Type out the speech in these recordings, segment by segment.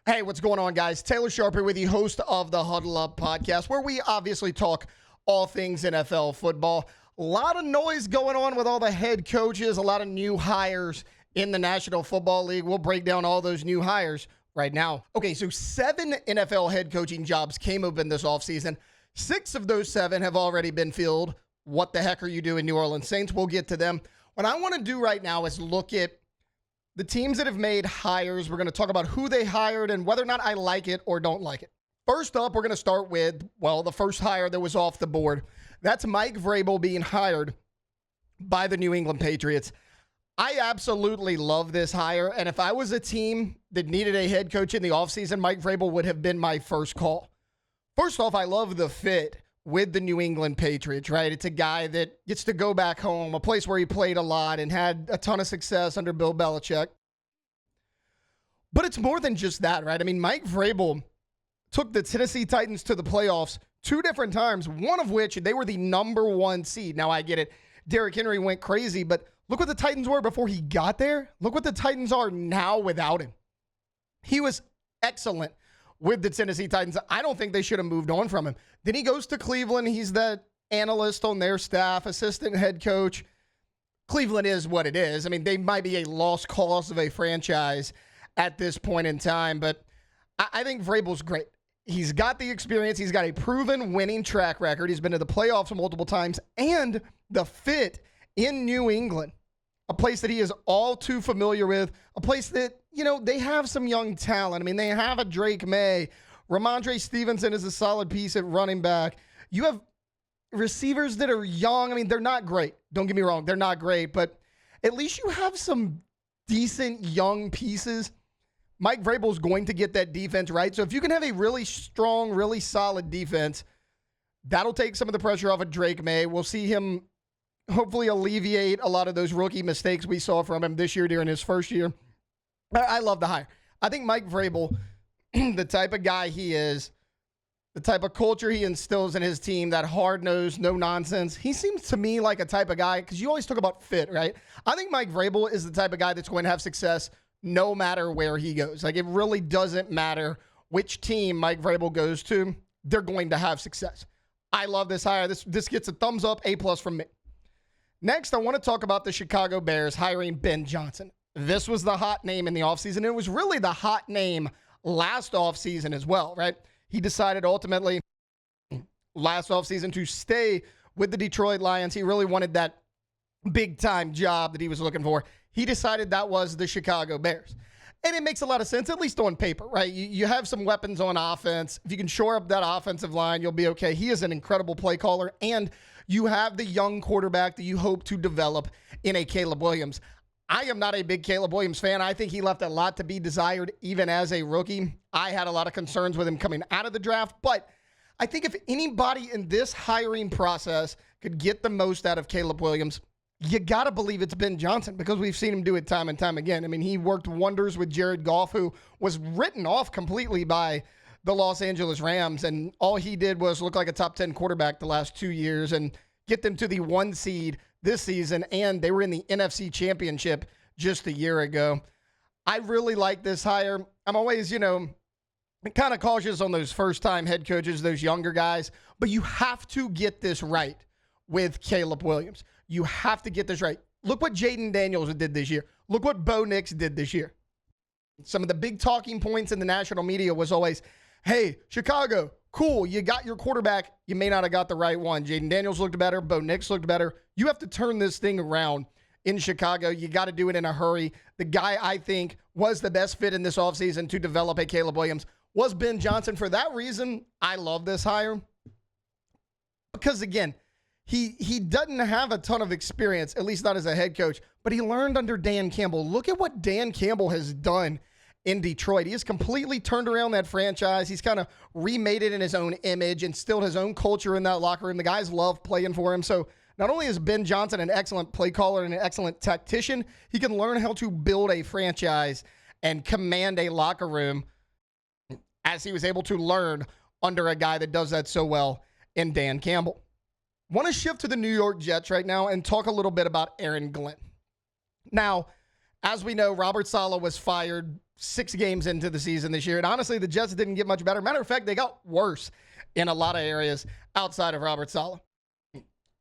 Hey, what's going on, guys? Taylor Sharp here with you, host of the Huddle Up podcast, where we obviously talk all things NFL football. A lot of noise going on with all the head coaches, a lot of new hires in the National Football League. We'll break down all those new hires right now. Okay, so 7 NFL head coaching jobs came open this offseason. 6 of those 7 have already been filled. What the heck are you doing, New Orleans Saints? We'll get to them. What I want to do right now is look at the teams that have made hires. We're going to talk about who they hired and whether or not I like it or don't like it. First up, we're going to start with, the first hire that was off the board. That's Mike Vrabel being hired by the New England Patriots. I absolutely love this hire, and if I was a team that needed a head coach in the offseason, Mike Vrabel would have been my first call. First off, I love the fit with the New England Patriots, right? It's a guy that gets to go back home, a place where he played a lot and had a ton of success under Bill Belichick. But it's more than just that, right? I mean, Mike Vrabel took the Tennessee Titans to the playoffs 2 different times, one of which they were the number 1 seed. Now, I get it. Derrick Henry went crazy, but look what the Titans were before he got there. Look what the Titans are now without him. He was excellent with the Tennessee Titans. I don't think they should have moved on from him. Then he goes to Cleveland. He's that analyst on their staff, assistant head coach. Cleveland is what it is. I mean, they might be a lost cause of a franchise at this point in time, but I think Vrabel's great. He's got the experience. He's got a proven winning track record. He's been to the playoffs multiple times, and the fit in New England, a place that he is all too familiar with, a place that, they have some young talent. I mean, they have a Drake May. Ramondre Stevenson is a solid piece at running back. You have receivers that are young. I mean, they're not great. Don't get me wrong. They're not great, but at least you have some decent young pieces. Mike Vrabel's going to get that defense right. So if you can have a really strong, really solid defense, that'll take some of the pressure off of Drake May. We'll see him hopefully alleviate a lot of those rookie mistakes we saw from him this year during his first year. I love the hire. I think Mike Vrabel, the type of guy he is, the type of culture he instills in his team, that hard-nosed, no-nonsense, he seems to me like a type of guy, because you always talk about fit, right? I think Mike Vrabel is the type of guy that's going to have success no matter where he goes. Like, it really doesn't matter which team Mike Vrabel goes to. They're going to have success. I love this hire. This gets a thumbs up, A+ from me. Next, I want to talk about the Chicago Bears hiring Ben Johnson. This was the hot name in the offseason. It was really the hot name last offseason as well, right? He decided ultimately last offseason to stay with the Detroit Lions. He really wanted that big-time job that he was looking for. He decided that was the Chicago Bears. And it makes a lot of sense, at least on paper, right? You have some weapons on offense. If you can shore up that offensive line, you'll be okay. He is an incredible play caller, and you have the young quarterback that you hope to develop in a Caleb Williams. I am not a big Caleb Williams fan. I think he left a lot to be desired even as a rookie. I had a lot of concerns with him coming out of the draft, but I think if anybody in this hiring process could get the most out of Caleb Williams, you got to believe it's Ben Johnson, because we've seen him do it time and time again. I mean, he worked wonders with Jared Goff, who was written off completely by the Los Angeles Rams, and all he did was look like a top 10 quarterback the last 2 years and get them to the 1 seed this season, and they were in the NFC Championship just a year ago. I really like this hire. I'm always, kind of cautious on those first-time head coaches, those younger guys, but you have to get this right with Caleb Williams. You have to get this right. Look what Jaden Daniels did this year. Look what Bo Nix did this year. Some of the big talking points in the national media was always, hey, Chicago, cool, you got your quarterback. You may not have got the right one. Jaden Daniels looked better. Bo Nix looked better. You have to turn this thing around in Chicago. You got to do it in a hurry. The guy I think was the best fit in this offseason to develop a Caleb Williams was Ben Johnson. For that reason, I love this hire. Because, again, he doesn't have a ton of experience, at least not as a head coach, but he learned under Dan Campbell. Look at what Dan Campbell has done in Detroit. He has completely turned around that franchise. He's kind of remade it in his own image, instilled his own culture in that locker room. The guys love playing for him. So not only is Ben Johnson an excellent play caller and an excellent tactician, he can learn how to build a franchise and command a locker room, as he was able to learn under a guy that does that so well in Dan Campbell. Want to shift to the New York Jets right now and talk a little bit about Aaron Glenn. Now, as we know, Robert Saleh was fired 6 games into the season this year. And honestly, the Jets didn't get much better. Matter of fact, they got worse in a lot of areas outside of Robert Saleh.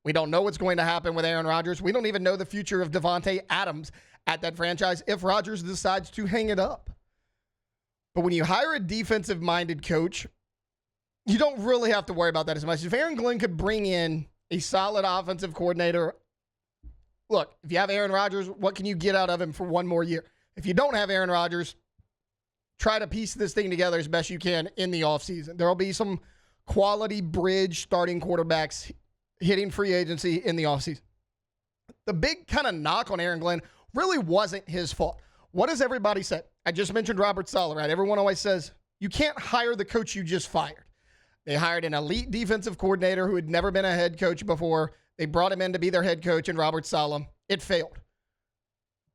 We don't know what's going to happen with Aaron Rodgers. We don't even know the future of Devontae Adams at that franchise if Rodgers decides to hang it up. But when you hire a defensive-minded coach, you don't really have to worry about that as much. If Aaron Glenn could bring in a solid offensive coordinator, look, if you have Aaron Rodgers, what can you get out of him for one more year? If you don't have Aaron Rodgers, try to piece this thing together as best you can in the offseason. There will be some quality bridge starting quarterbacks hitting free agency in the offseason. The big kind of knock on Aaron Glenn really wasn't his fault. What does everybody say? I just mentioned Robert Saleh, right? Everyone always says, you can't hire the coach you just fired. They hired an elite defensive coordinator who had never been a head coach before. They brought him in to be their head coach in Robert Saleh. It failed.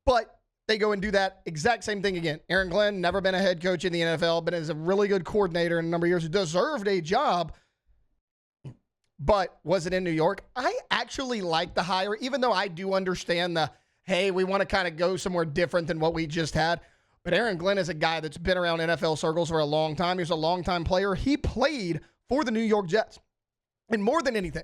But they go and do that exact same thing again. Aaron Glenn, never been a head coach in the NFL, but is a really good coordinator in a number of years, deserved a job, but was it in New York? I actually like the hire, even though I do understand the, hey, we want to kind of go somewhere different than what we just had. But Aaron Glenn is a guy that's been around NFL circles for a long time. He's a long-time player. He played for the New York Jets. And more than anything,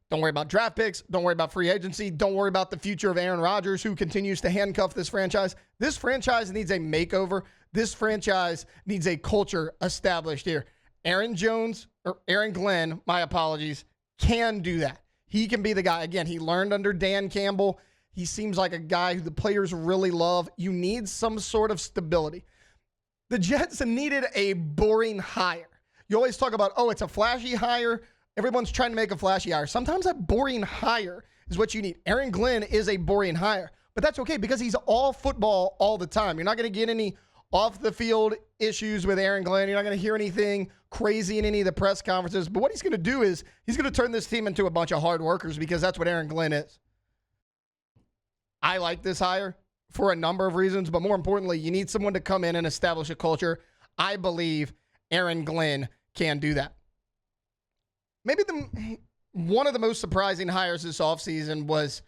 don't worry about draft picks. Don't worry about free agency. Don't worry about the future of Aaron Rodgers, who continues to handcuff this franchise. This franchise needs a makeover. This franchise needs a culture established here. Aaron Glenn, my apologies, can do that. He can be the guy. Again, he learned under Dan Campbell. He seems like a guy who the players really love. You need some sort of stability. The Jets needed a boring hire. You always talk about, oh, it's a flashy hire. Everyone's trying to make a flashy hire. Sometimes a boring hire is what you need. Aaron Glenn is a boring hire, but that's okay because he's all football all the time. You're not going to get any off-the-field issues with Aaron Glenn. You're not going to hear anything crazy in any of the press conferences. But what he's going to do is he's going to turn this team into a bunch of hard workers because that's what Aaron Glenn is. I like this hire for a number of reasons, but more importantly, you need someone to come in and establish a culture. I believe Aaron Glenn can do that. Maybe one of the most surprising hires this offseason was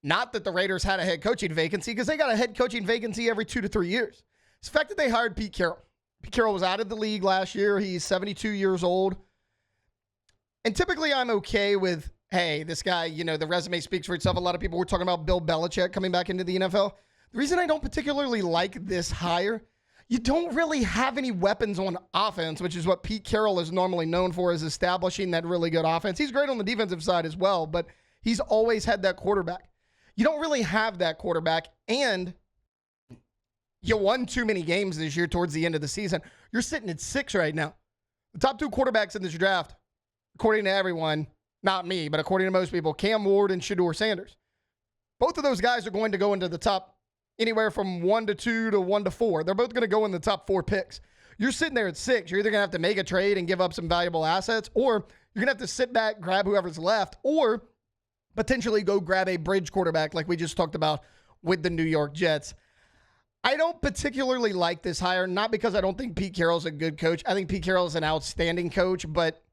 not that the Raiders had a head coaching vacancy, because they got a head coaching vacancy every 2 to 3 years. It's the fact that they hired Pete Carroll. Pete Carroll was out of the league last year. He's 72 years old. And typically I'm okay with, hey, this guy, the resume speaks for itself. A lot of people were talking about Bill Belichick coming back into the NFL. The reason I don't particularly like this hire, you don't really have any weapons on offense, which is what Pete Carroll is normally known for, is establishing that really good offense. He's great on the defensive side as well, but he's always had that quarterback. You don't really have that quarterback, and you won too many games this year towards the end of the season. You're sitting at 6 right now. The top 2 quarterbacks in this draft, according to everyone, not me, but according to most people, Cam Ward and Shedeur Sanders. Both of those guys are going to go into the top anywhere from 1 to 2 to 1 to 4. They're both going to go in the top 4 picks. You're sitting there at 6. You're either going to have to make a trade and give up some valuable assets, or you're going to have to sit back, grab whoever's left, or potentially go grab a bridge quarterback like we just talked about with the New York Jets. I don't particularly like this hire, not because I don't think Pete Carroll's a good coach. I think Pete Carroll is an outstanding coach, but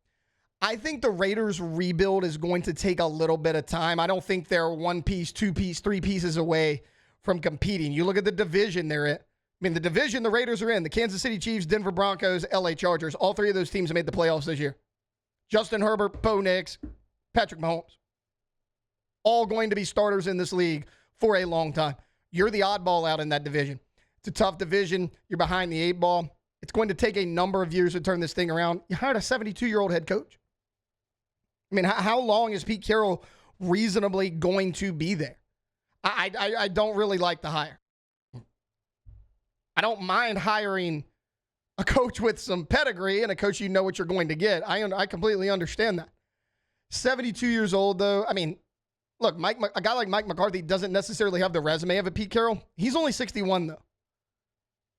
I think the Raiders' rebuild is going to take a little bit of time. I don't think they're 1 piece, 2 piece, 3 pieces away from competing. You look at the division they're in. The division the Raiders are in, the Kansas City Chiefs, Denver Broncos, LA Chargers, all 3 of those teams made the playoffs this year. Justin Herbert, Bo Nix, Patrick Mahomes. All going to be starters in this league for a long time. You're the oddball out in that division. It's a tough division. You're behind the 8 ball. It's going to take a number of years to turn this thing around. You hired a 72-year-old head coach. How long is Pete Carroll reasonably going to be there? I don't really like the hire. I don't mind hiring a coach with some pedigree and a coach you know what you're going to get. I completely understand that. 72 years old, though. Look, a guy like Mike McCarthy doesn't necessarily have the resume of a Pete Carroll. He's only 61, though.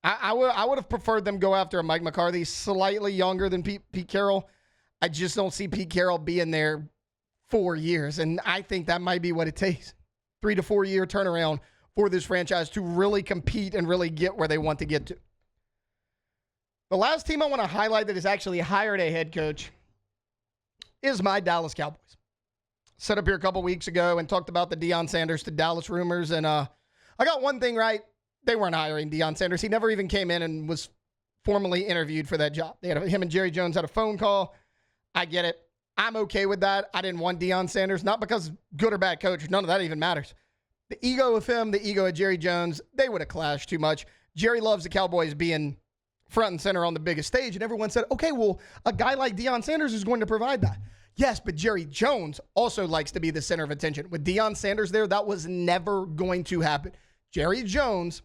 I would have preferred them go after a Mike McCarthy, slightly younger than Pete Carroll. I just don't see Pete Carroll being there 4 years, and I think that might be what it takes. 3 to 4 year turnaround for this franchise to really compete and really get where they want to get to. The last team I want to highlight that has actually hired a head coach is my Dallas Cowboys. Set up here a couple weeks ago and talked about the Deion Sanders to Dallas rumors, and I got one thing right. they weren't hiring Deion Sanders. He never even came in and was formally interviewed for that job. Him and Jerry Jones had a phone call. I get it. I'm okay with that. I didn't want Deion Sanders, not because good or bad coach. None of that even matters. The ego of him, the ego of Jerry Jones, they would have clashed too much. Jerry loves the Cowboys being front and center on the biggest stage, and everyone said, okay, well, a guy like Deion Sanders is going to provide that. Yes, but Jerry Jones also likes to be the center of attention. With Deion Sanders there, that was never going to happen. Jerry Jones,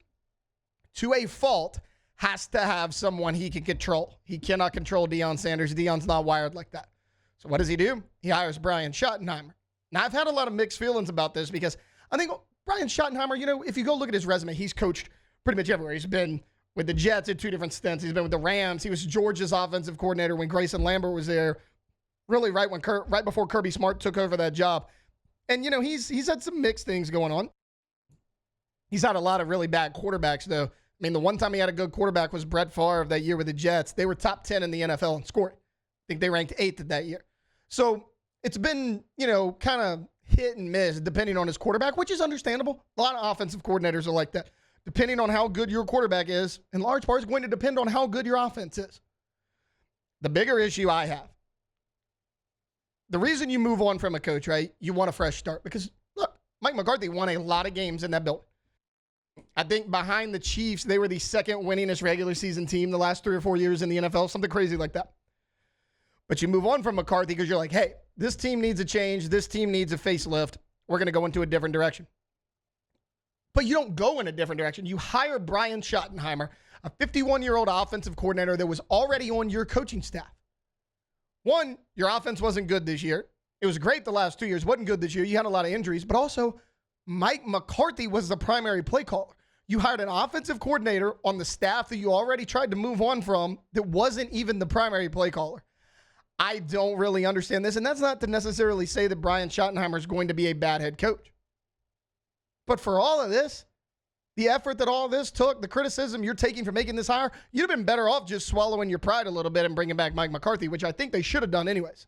to a fault, has to have someone he can control. He cannot control Deion Sanders. Deion's not wired like that. So what does he do? He hires Brian Schottenheimer. Now, I've had a lot of mixed feelings about this because I think Brian Schottenheimer, if you go look at his resume, he's coached pretty much everywhere. He's been with the Jets at 2 different stints. He's been with the Rams. He was Georgia's offensive coordinator when Grayson Lambert was there, really right before Kirby Smart took over that job. And, he's had some mixed things going on. He's had a lot of really bad quarterbacks, though. I mean, the one time he had a good quarterback was Brett Favre that year with the Jets. They were top 10 in the NFL in scoring. I think they ranked 8th that year. So it's been, kind of hit and miss depending on his quarterback, which is understandable. A lot of offensive coordinators are like that. Depending on how good your quarterback is, in large part, is going to depend on how good your offense is. The bigger issue I have, the reason you move on from a coach, right? You want a fresh start because, look, Mike McCarthy won a lot of games in that building. I think behind the Chiefs, they were the second winningest regular season team the last 3 or 4 years in the NFL, something crazy like that. But you move on from McCarthy because you're like, hey, this team needs a change. This team needs a facelift. We're going to go into a different direction. But you don't go in a different direction. You hire Brian Schottenheimer, a 51-year-old offensive coordinator that was already on your coaching staff. One, your offense wasn't good this year. It was great the last 2 years. Wasn't good this year. You had a lot of injuries. But also, Mike McCarthy was the primary play caller. You hired an offensive coordinator on the staff that you already tried to move on from that wasn't even the primary play caller. I don't really understand this. And that's not to necessarily say that Brian Schottenheimer is going to be a bad head coach. But for all of this, the effort that all this took, the criticism you're taking for making this hire, you'd have been better off just swallowing your pride a little bit and bringing back Mike McCarthy, which I think they should have done anyways.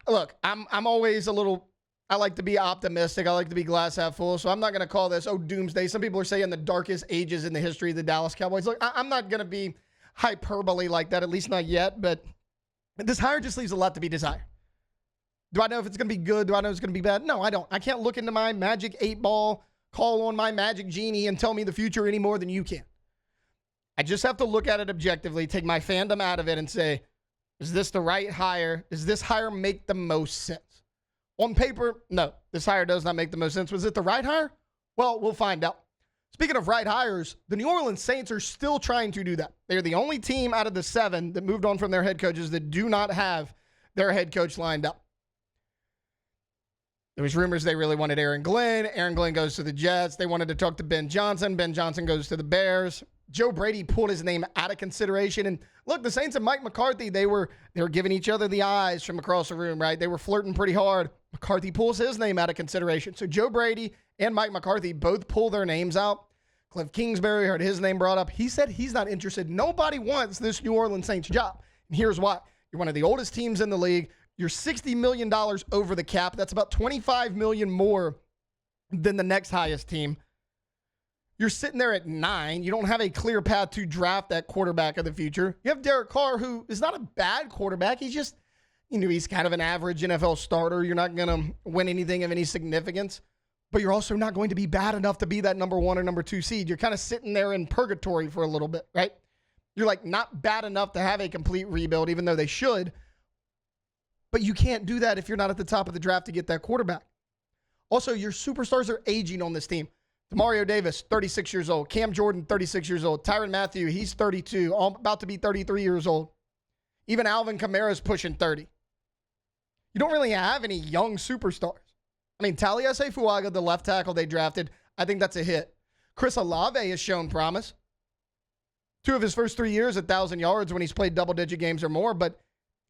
Look, I'm always I like to be optimistic. I like to be glass half full. So I'm not going to call this, doomsday. Some people are saying the darkest ages in the history of the Dallas Cowboys. Look, I'm not going to be hyperbole like that, at least not yet. But this hire just leaves a lot to be desired. Do I know if it's going to be good? Do I know it's going to be bad? No, I don't. I can't look into my magic 8-ball, call on my magic genie, and tell me the future any more than you can. I just have to look at it objectively, take my fandom out of it, and say, is this the right hire? Does this hire make the most sense? On paper, no. This hire does not make the most sense. Was it the right hire? Well, we'll find out. Speaking of right hires, the New Orleans Saints are still trying to do that. They're the only team out of the 7 that moved on from their head coaches that do not have their head coach lined up. There was rumors they really wanted Aaron Glenn. Aaron Glenn goes to the Jets. They wanted to talk to Ben Johnson. Ben Johnson goes to the Bears. Joe Brady pulled his name out of consideration. And look, the Saints and Mike McCarthy, they were giving each other the eyes from across the room, right? They were flirting pretty hard. McCarthy pulls his name out of consideration. So Joe Brady and Mike McCarthy both pull their names out. Cliff Kingsbury heard his name brought up. He said he's not interested. Nobody wants this New Orleans Saints job. And here's why. You're one of the oldest teams in the league. You're $60 million over the cap. That's about $25 million more than the next highest team. You're sitting there at 9. You don't have a clear path to draft that quarterback of the future. You have Derek Carr, who is not a bad quarterback. He's just, he's kind of an average NFL starter. You're not going to win anything of any significance. But you're also not going to be bad enough to be that number 1 or number 2 seed. You're kind of sitting there in purgatory for a little bit, right? You're like not bad enough to have a complete rebuild, even though they should. But you can't do that if you're not at the top of the draft to get that quarterback. Also, your superstars are aging on this team. Demario Davis, 36 years old. Cam Jordan, 36 years old. Tyrann Mathieu, he's 32, about to be 33 years old. Even Alvin Kamara's pushing 30. You don't really have any young superstars. I mean, Taliesin Fuaga, the left tackle they drafted, I think that's a hit. Chris Olave has shown promise. 2 of his first 3 years, 1,000 yards when he's played double-digit games or more, but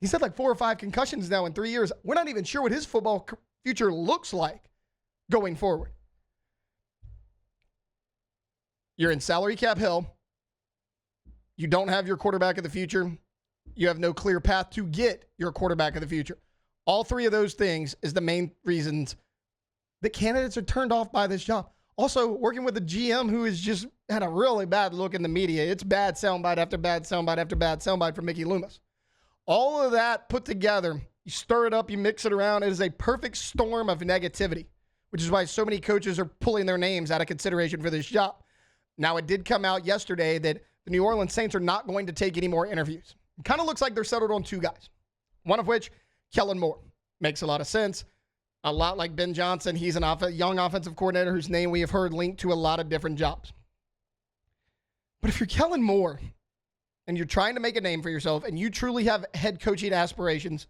he's had like 4 or 5 concussions now in 3 years. We're not even sure what his football future looks like going forward. You're in salary cap hell. You don't have your quarterback of the future. You have no clear path to get your quarterback of the future. All 3 of those things is the main reasons the candidates are turned off by this job. Also, working with a GM who has just had a really bad look in the media. It's bad soundbite after bad soundbite after bad soundbite from Mickey Loomis. All of that put together, you stir it up, you mix it around. It is a perfect storm of negativity, which is why so many coaches are pulling their names out of consideration for this job. Now, it did come out yesterday that the New Orleans Saints are not going to take any more interviews. It kind of looks like they're settled on two guys, one of which, Kellen Moore. Makes a lot of sense. A lot like Ben Johnson. He's a young offensive coordinator whose name we have heard linked to a lot of different jobs. But if you're Kellen Moore and you're trying to make a name for yourself and you truly have head coaching aspirations,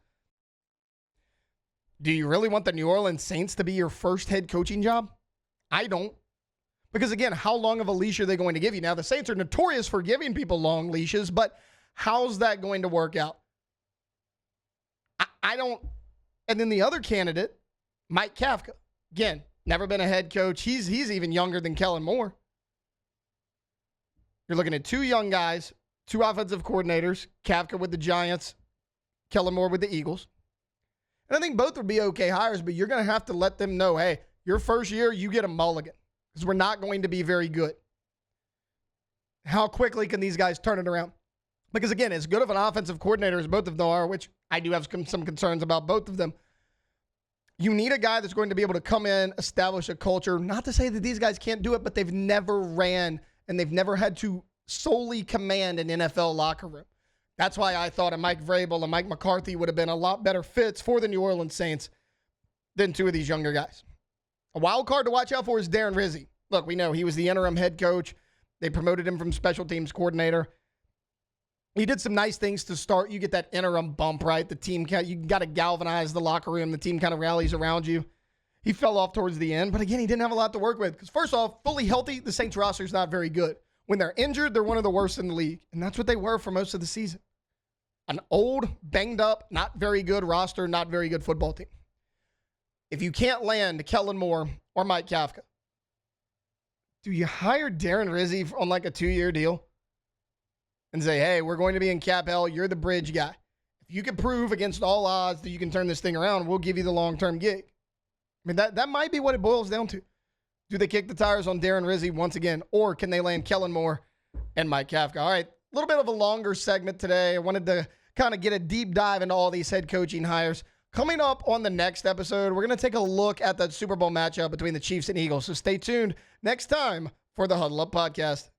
do you really want the New Orleans Saints to be your first head coaching job? I don't. Because again, how long of a leash are they going to give you? Now, the Saints are notorious for giving people long leashes, but how's that going to work out? I don't. And then the other candidate, Mike Kafka. Again, never been a head coach. He's even younger than Kellen Moore. You're looking at two young guys, two offensive coordinators, Kafka with the Giants, Kellen Moore with the Eagles. And I think both would be okay hires, but you're going to have to let them know, hey, your first year, you get a mulligan because we're not going to be very good. How quickly can these guys turn it around? Because, again, as good of an offensive coordinator as both of them are, which I do have some concerns about both of them, you need a guy that's going to be able to come in, establish a culture. Not to say that these guys can't do it, but they've never ran and they've never had to solely command an NFL locker room. That's why I thought a Mike Vrabel and Mike McCarthy would have been a lot better fits for the New Orleans Saints than two of these younger guys. A wild card to watch out for is Darren Rizzi. Look, we know he was the interim head coach. They promoted him from special teams coordinator. He did some nice things to start. You get that interim bump, right? The team, you got to galvanize the locker room. The team kind of rallies around you. He fell off towards the end, but again, he didn't have a lot to work with. Because first off, fully healthy, the Saints roster is not very good. When they're injured, they're one of the worst in the league. And that's what they were for most of the season. An old, banged up, not very good roster, not very good football team. If you can't land Kellen Moore or Mike Kafka, do you hire Darren Rizzi on like a 2-year deal? And say, hey, we're going to be in cap hell. You're the bridge guy. If you can prove against all odds that you can turn this thing around, we'll give you the long-term gig. I mean, that might be what it boils down to. Do they kick the tires on Darren Rizzi once again, or can they land Kellen Moore and Mike Kafka? All right, a little bit of a longer segment today. I wanted to kind of get a deep dive into all these head coaching hires. Coming up on the next episode, we're going to take a look at that Super Bowl matchup between the Chiefs and Eagles. So stay tuned next time for the Huddle Up Podcast.